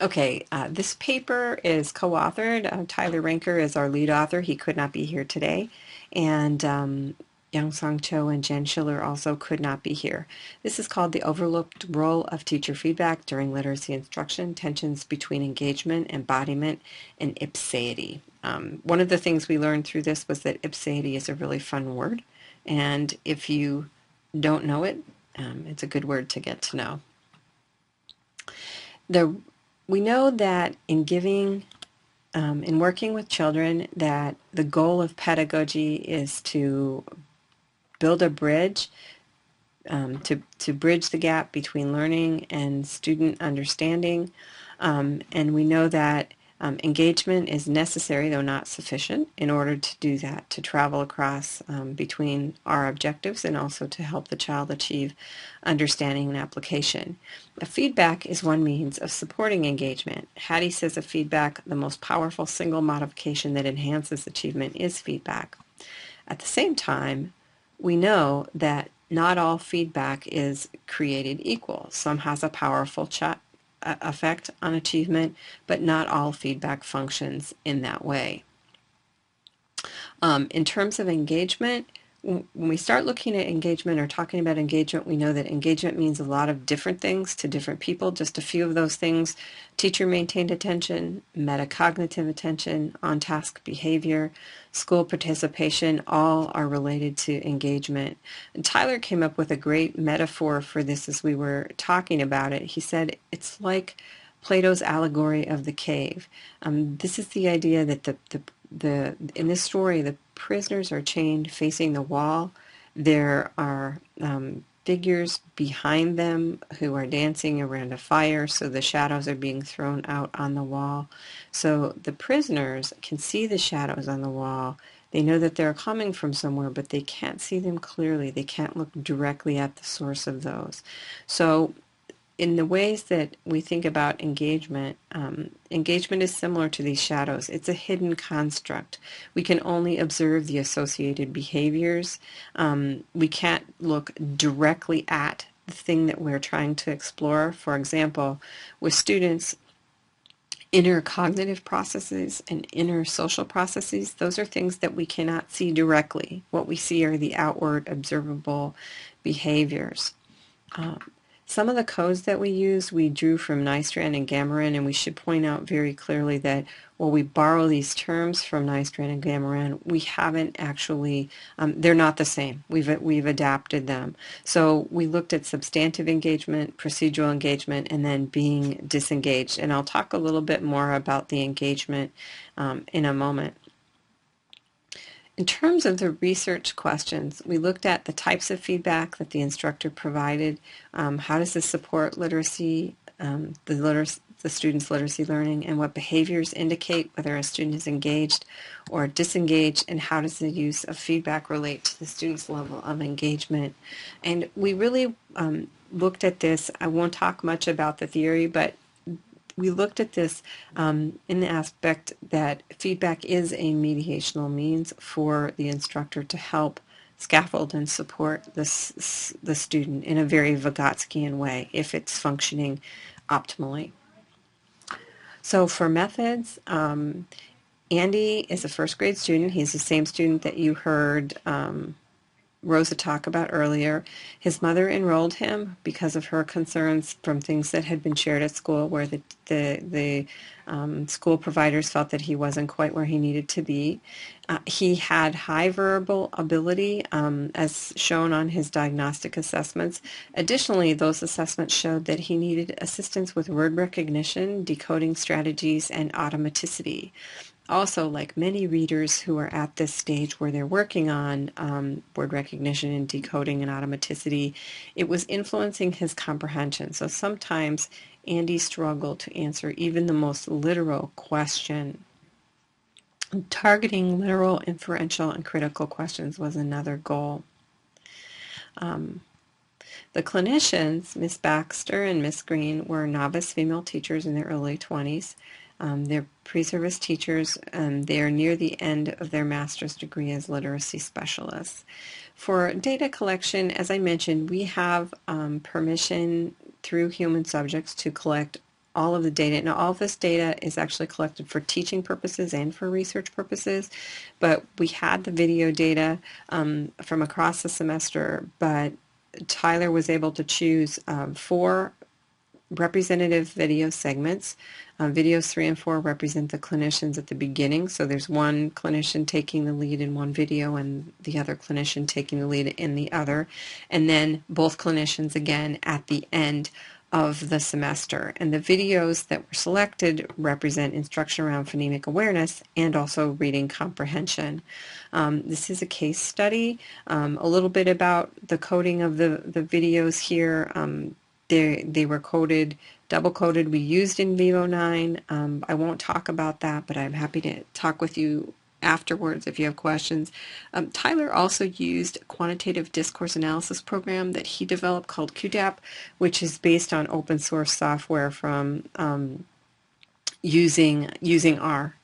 Okay, this paper is co-authored. Tyler Ranker is our lead author. He could not be here today. And Young Song Cho and Jen Schiller also could not be here. This is called The Overlooked Role of Teacher Feedback During Literacy Instruction, Tensions Between Engagement, Embodiment, and Ipseity. One of the things we learned through this was that ipseity is a really fun word. And if you don't know it, it's a good word to get to know. We know that in working with children, that the goal of pedagogy is to build a bridge, to bridge the gap between learning and student understanding. And we know that engagement is necessary, though not sufficient, in order to do that, to travel across between our objectives and also to help the child achieve understanding and application. Feedback is one means of supporting engagement. Hattie says of feedback, the most powerful single modification that enhances achievement is feedback. At the same time, we know that not all feedback is created equal. Some has a powerful effect on achievement, but not all feedback functions in that way. In terms of engagement, when we start looking at engagement or talking about engagement, we know that engagement means a lot of different things to different people. Just a few of those things: teacher-maintained attention, metacognitive attention, on-task behavior, school participation, all are related to engagement. And Tyler came up with a great metaphor for this as we were talking about it. He said it's like Plato's allegory of the cave. This is the idea that in this story, the prisoners are chained facing the wall. There are figures behind them who are dancing around a fire, so the shadows are being thrown out on the wall. So the prisoners can see the shadows on the wall. They know that they're coming from somewhere, but they can't see them clearly. They can't look directly at the source of those. So in the ways that we think about engagement, engagement is similar to these shadows. It's a hidden construct. We can only observe the associated behaviors. We can't look directly at the thing that we're trying to explore. For example, with students, inner cognitive processes and inner social processes, those are things that we cannot see directly. What we see are the outward observable behaviors. Some of the codes that we use, we drew from Nystrom and Gamaran, and we should point out very clearly that while we borrow these terms from Nystrom and Gamaran, we haven't actually, they're not the same. We've adapted them. So we looked at substantive engagement, procedural engagement, and then being disengaged. And I'll talk a little bit more about the engagement in a moment. In terms of the research questions, we looked at the types of feedback that the instructor provided. How does this support literacy, the student's literacy learning, and what behaviors indicate whether a student is engaged or disengaged, and how does the use of feedback relate to the student's level of engagement. And we really looked at this. I won't talk much about the theory, but we looked at this in the aspect that feedback is a mediational means for the instructor to help scaffold and support the student in a very Vygotskian way if it's functioning optimally. So for methods, Andy is a first grade student. He's the same student that you heard Rosa talk about earlier. His mother enrolled him because of her concerns from things that had been shared at school, where the school providers felt that he wasn't quite where he needed to be. He had high verbal ability, as shown on his diagnostic assessments. Additionally, those assessments showed that he needed assistance with word recognition, decoding strategies, and automaticity. Also, like many readers who are at this stage where they're working on word recognition and decoding and automaticity, it was influencing his comprehension. So sometimes Andy struggled to answer even the most literal question. Targeting literal, inferential, and critical questions was another goal. The clinicians, Miss Baxter and Miss Green, were novice female teachers in their early 20s. They're pre-service teachers, and they are near the end of their master's degree as literacy specialists. For data collection, as I mentioned, we have permission through human subjects to collect all of the data. Now, all of this data is actually collected for teaching purposes and for research purposes, but we had the video data from across the semester, but Tyler was able to choose 4 representative video segments. Videos 3 and 4 represent the clinicians at the beginning, so there's one clinician taking the lead in one video and the other clinician taking the lead in the other, and then both clinicians again at the end of the semester. And the videos that were selected represent instruction around phonemic awareness and also reading comprehension. This is a case study, a little bit about the coding of the videos here. They were coded, double coded. We used NVivo 9. I won't talk about that, but I'm happy to talk with you afterwards if you have questions. Tyler also used a quantitative discourse analysis program that he developed called QDAP, which is based on open source software from using R.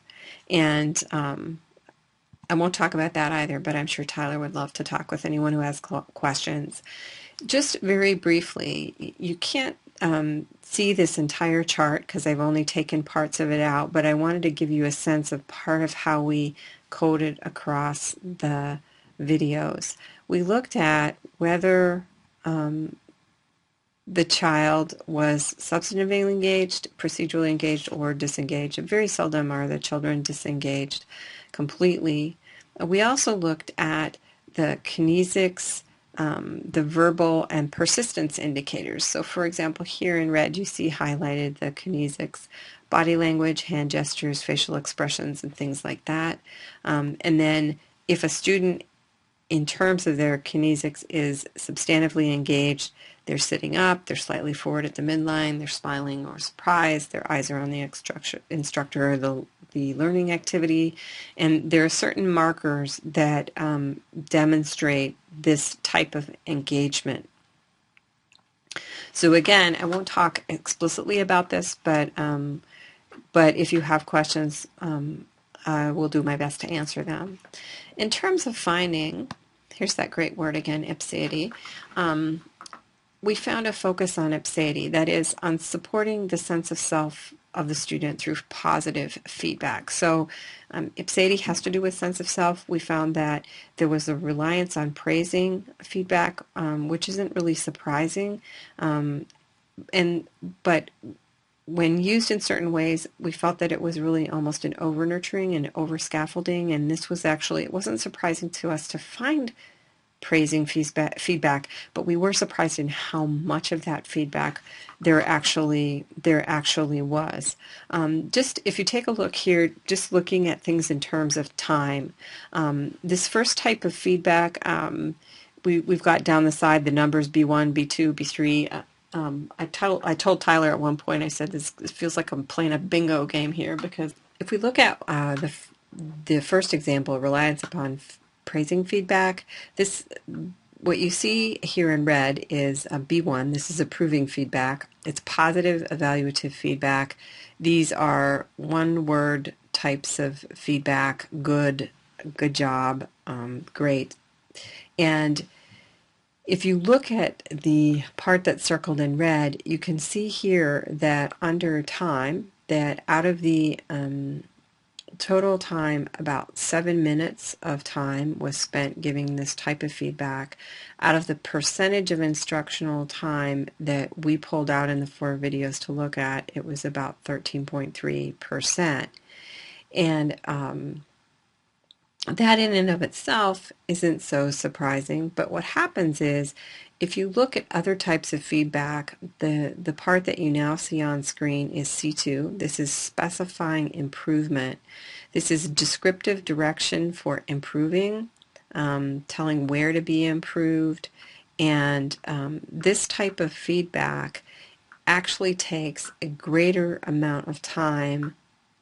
And I won't talk about that either, but I'm sure Tyler would love to talk with anyone who has questions. Just very briefly, you can't see this entire chart because I've only taken parts of it out, but I wanted to give you a sense of part of how we coded across the videos. We looked at whether the child was substantively engaged, procedurally engaged, or disengaged. And very seldom are the children disengaged completely. We also looked at the kinesics, the verbal and persistence indicators. So for example, here in red you see highlighted the kinesics, body language, hand gestures, facial expressions, and things like that. And then if a student, in terms of their kinesics, is substantively engaged, they're sitting up, they're slightly forward at the midline, they're smiling or surprised, their eyes are on the instructor or the learning activity, and there are certain markers that demonstrate this type of engagement. So again, I won't talk explicitly about this, but if you have questions, I will do my best to answer them. In terms of finding, here's that great word again, ipseity. We found a focus on ipseity, that is, on supporting the sense of self of the student through positive feedback. So ipseity has to do with sense of self. We found that there was a reliance on praising feedback, which isn't really surprising, but when used in certain ways, we felt that it was really almost an over-nurturing and over-scaffolding, and this was actually, it wasn't surprising to us to find praising feedback, but we were surprised in how much of that feedback there actually was. Just if you take a look here, just looking at things in terms of time, this first type of feedback, we've got down the side the numbers B1, B2, B3. I told Tyler at one point, I said, this feels like I'm playing a bingo game here, because if we look at the first example, reliance upon praising feedback, what you see here in red is B1. This is approving feedback. It's positive evaluative feedback. These are one-word types of feedback: good job, great. And if you look at the part that's circled in red, you can see here that under time, that out of the total time, about 7 minutes of time was spent giving this type of feedback. Out of the percentage of instructional time that we pulled out in the 4 videos to look at, it was about 13.3%. And that in and of itself isn't so surprising, but what happens is, if you look at other types of feedback, the part that you now see on screen is C2. This is specifying improvement. This is descriptive direction for improving, telling where to be improved, and this type of feedback actually takes a greater amount of time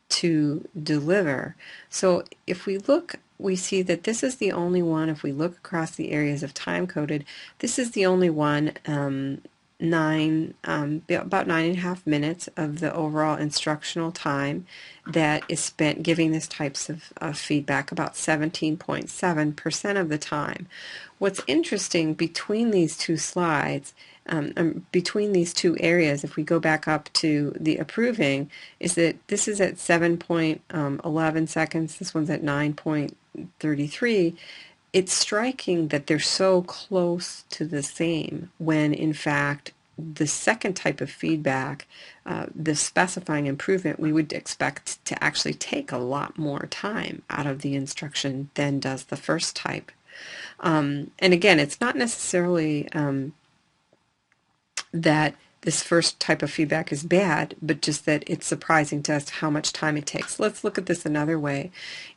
to deliver. So if we look, we see that this is the only one, if we look across the areas of time coded, this is the only one about 9.5 minutes of the overall instructional time that is spent giving this types of feedback, about 17.7% of the time. What's interesting between these two slides, between these two areas, if we go back up to the approving, is that this is at 7.11 seconds, this one's at 9.33. It's striking that they're so close to the same when in fact the second type of feedback, the specifying improvement, we would expect to actually take a lot more time out of the instruction than does the first type. And again, it's not necessarily that this first type of feedback is bad, but just that it's surprising to us how much time it takes. Let's look at this another way.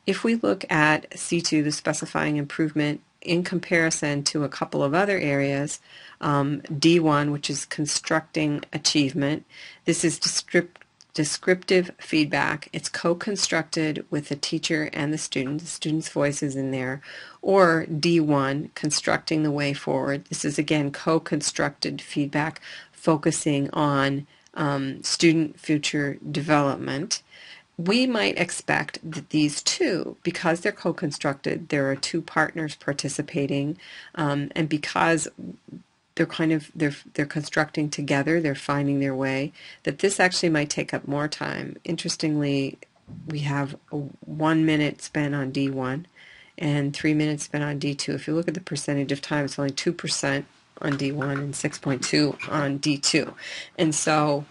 If we look at C2, the specifying improvement, in comparison to a couple of other areas, D1, which is constructing achievement, this is descriptive feedback. It's co-constructed with the teacher and the student. The student's voice is in there. Or D1, constructing the way forward. This is again co-constructed feedback focusing on student future development. We might expect that these two, because they're co-constructed, there are two partners participating, and because they're constructing together, they're finding their way, that this actually might take up more time. Interestingly, we have 1 minute spent on D1 and 3 minutes spent on D2. If you look at the percentage of time, it's only 2% on D1 and 6.2 on D2. And so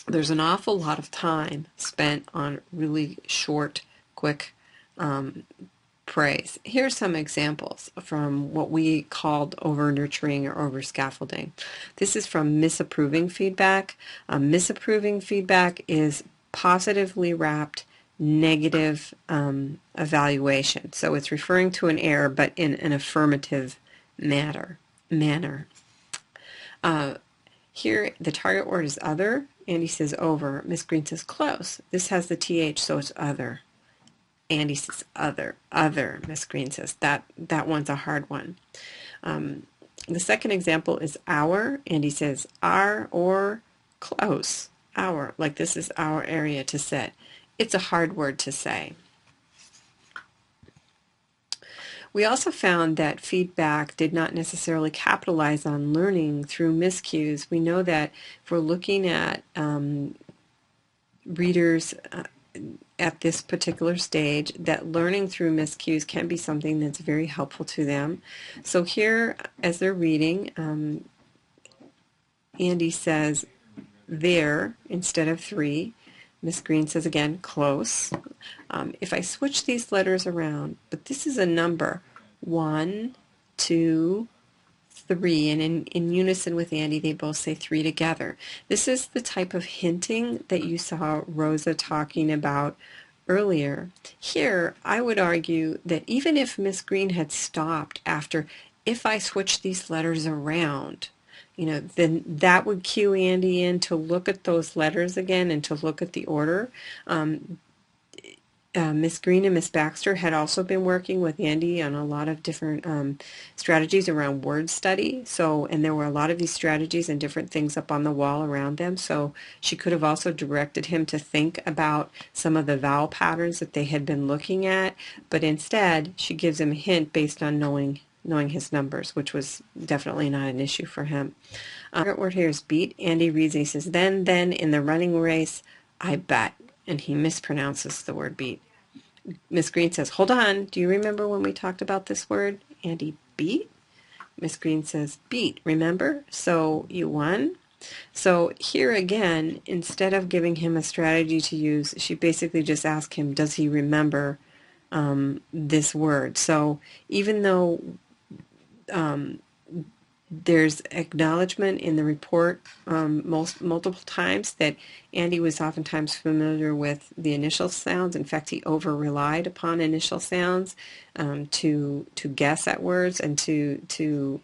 there's an awful lot of time spent on really short, quick praise. Here's some examples from what we called over-nurturing or over-scaffolding. This is from misapproving feedback. Misapproving feedback is positively wrapped negative evaluation. So it's referring to an error, but in an affirmative manner. Here, the target word is other. Andy says over. Miss Green says close. This has the TH, so it's other. Andy says other. Miss Green says that one's a hard one. The second example is our. Andy says our or close. Our, like this is our area to sit. It's a hard word to say. We also found that feedback did not necessarily capitalize on learning through miscues. We know that if we're looking at readers at this particular stage, that learning through miscues can be something that's very helpful to them. So here, as they're reading, Andy says there instead of 3. Miss Green says again, close. If I switch these letters around, but this is a number, 1, 2, 3, and in unison with Andy, they both say 3 together. This is the type of hinting that you saw Rosa talking about earlier. Here, I would argue that even if Miss Green had stopped after, if I switch these letters around, then that would cue Andy in to look at those letters again and to look at the order. Miss Green and Miss Baxter had also been working with Andy on a lot of different strategies around word study. And there were a lot of these strategies and different things up on the wall around them. So she could have also directed him to think about some of the vowel patterns that they had been looking at. But instead, she gives him a hint based on knowing his numbers, which was definitely not an issue for him. The word here is beat. Andy reads and he says, then in the running race, I bet. And he mispronounces the word beat. Miss Green says, hold on, do you remember when we talked about this word? Andy, beat? Miss Green says, beat, remember? So you won? So here again, instead of giving him a strategy to use, she basically just asked him, does he remember this word? So even though there's acknowledgement in the report multiple times that Andy was oftentimes familiar with the initial sounds. In fact, he over-relied upon initial sounds to guess at words and to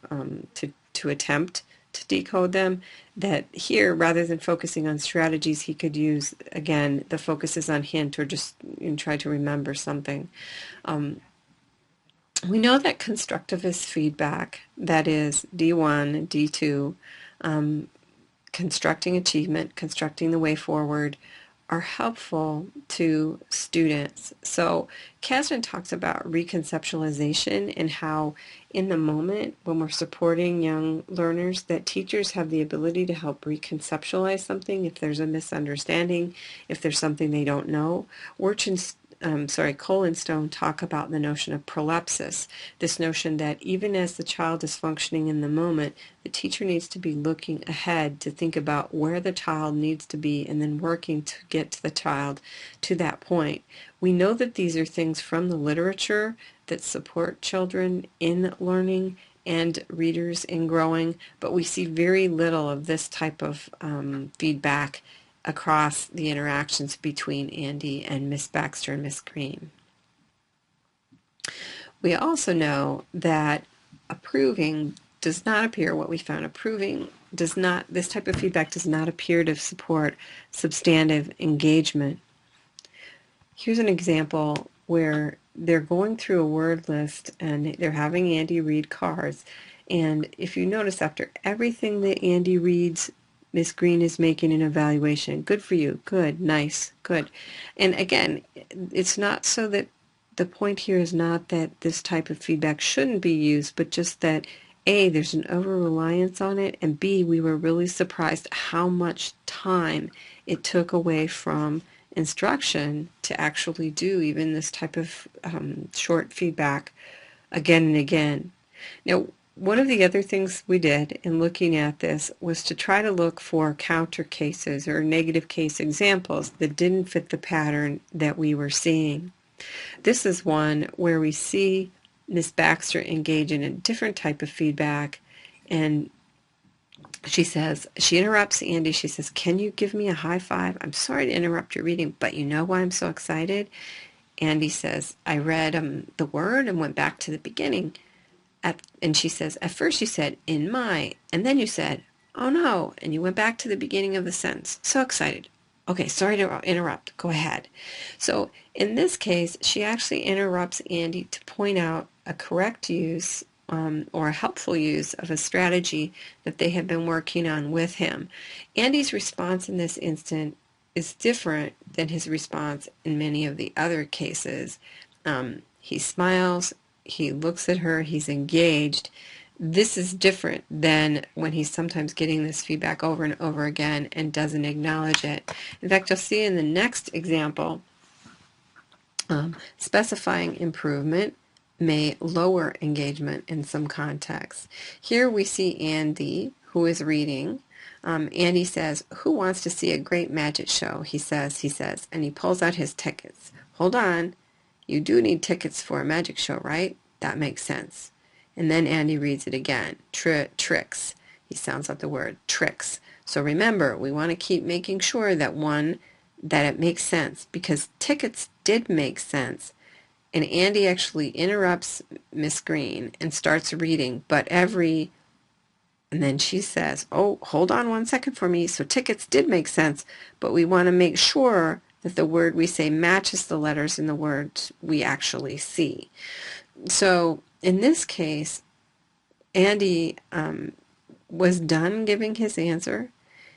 attempt to decode them. That here, rather than focusing on strategies, he could use, again, the focus is on hint or just try to remember something. We know that constructivist feedback, that is D1, D2, constructing achievement, constructing the way forward, are helpful to students. So Kasdan talks about reconceptualization and how in the moment when we're supporting young learners that teachers have the ability to help reconceptualize something if there's a misunderstanding, if there's something they don't know. Cole and Stone talk about the notion of prolepsis, this notion that even as the child is functioning in the moment, the teacher needs to be looking ahead to think about where the child needs to be and then working to get to the child to that point. We know that these are things from the literature that support children in learning and readers in growing, but we see very little of this type of feedback across the interactions between Andy and Miss Baxter and Miss Green. We also know that approving does not appear, what we found, approving does not, this type of feedback does not appear to support substantive engagement. Here's an example where they're going through a word list and they're having Andy read Cars. And if you notice, after everything that Andy reads, Miss Green is making an evaluation. Good for you. Good. Nice. Good. And again, it's not so that the point here is not that this type of feedback shouldn't be used, but just that A, there's an over-reliance on it, and B, we were really surprised how much time it took away from instruction to actually do even this type of short feedback again and again. Now, one of the other things we did in looking at this was to try to look for counter cases or negative case examples that didn't fit the pattern that we were seeing. This is one where we see Miss Baxter engage in a different type of feedback, and she interrupts Andy. She says, "Can you give me a high five? I'm sorry to interrupt your reading, but you know why I'm so excited?" Andy says, "I read the word and went back to the beginning." And she says, "At first you said, 'in my,' and then you said, 'oh no,' and you went back to the beginning of the sentence. So excited." "Okay, sorry to interrupt. Go ahead." So in this case, she actually interrupts Andy to point out a correct use or a helpful use of a strategy that they have been working on with him. Andy's response in this instant is different than his response in many of the other cases. He smiles, he looks at her, he's engaged. This is different than when he's sometimes getting this feedback over and over again and doesn't acknowledge it. In fact, you'll see in the next example, specifying improvement may lower engagement in some contexts. Here we see Andy, who is reading. Andy says, "Who wants to see a great magic show?" He says, and he pulls out his tickets. "Hold on. You do need tickets for a magic show, right? That makes sense." And then Andy reads it again. Tricks. He sounds out the word tricks. So remember, we want to keep making sure that it makes sense, because tickets did make sense. And Andy actually interrupts Miss Green and starts reading, and then she says, "Oh, hold on one second for me. So tickets did make sense, but we want to make sure that the word we say matches the letters in the words we actually see." So in this case, Andy was done giving his answer.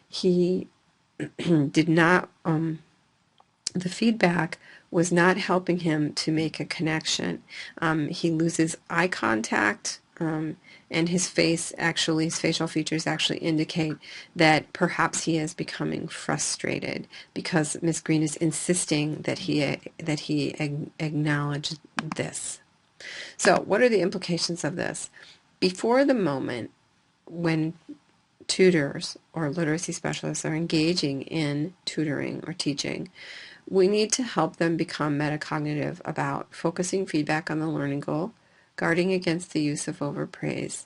He did not, the feedback was not helping him to make a connection. He loses eye contact, and his facial features actually indicate that perhaps he is becoming frustrated because Miss Green is insisting that he acknowledge this. So what are the implications of this? Before the moment when tutors or literacy specialists are engaging in tutoring or teaching, we need to help them become metacognitive about focusing feedback on the learning goal, guarding against the use of overpraise.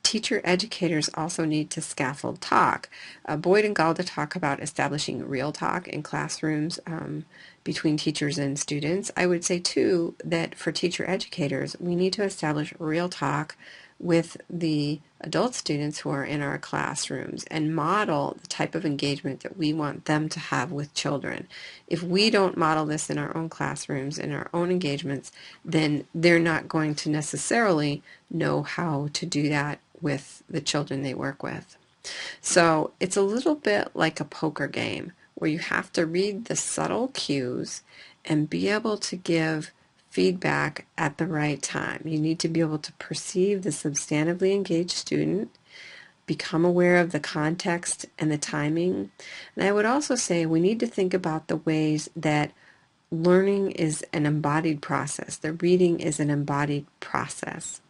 Teacher educators also need to scaffold talk. Boyd and Galda talk about establishing real talk in classrooms between teachers and students. I would say too that for teacher educators, we need to establish real talk with the adult students who are in our classrooms and model the type of engagement that we want them to have with children. If we don't model this in our own classrooms, in our own engagements, then they're not going to necessarily know how to do that with the children they work with. So it's a little bit like a poker game where you have to read the subtle cues and be able to give feedback at the right time. You need to be able to perceive the substantively engaged student, become aware of the context and the timing. And I would also say we need to think about the ways that learning is an embodied process. The reading is an embodied process.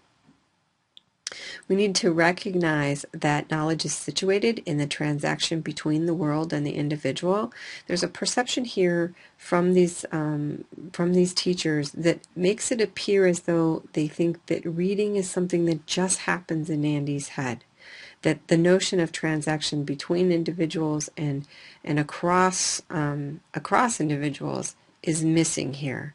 We need to recognize that knowledge is situated in the transaction between the world and the individual. There's a perception here from these teachers that makes it appear as though they think that reading is something that just happens in Andy's head. That the notion of transaction between individuals and across individuals is missing here.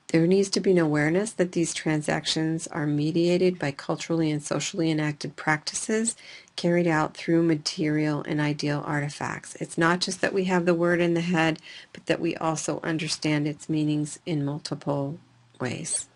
There needs to be an awareness that these transactions are mediated by culturally and socially enacted practices carried out through material and ideal artifacts. It's not just that we have the word in the head, but that we also understand its meanings in multiple ways.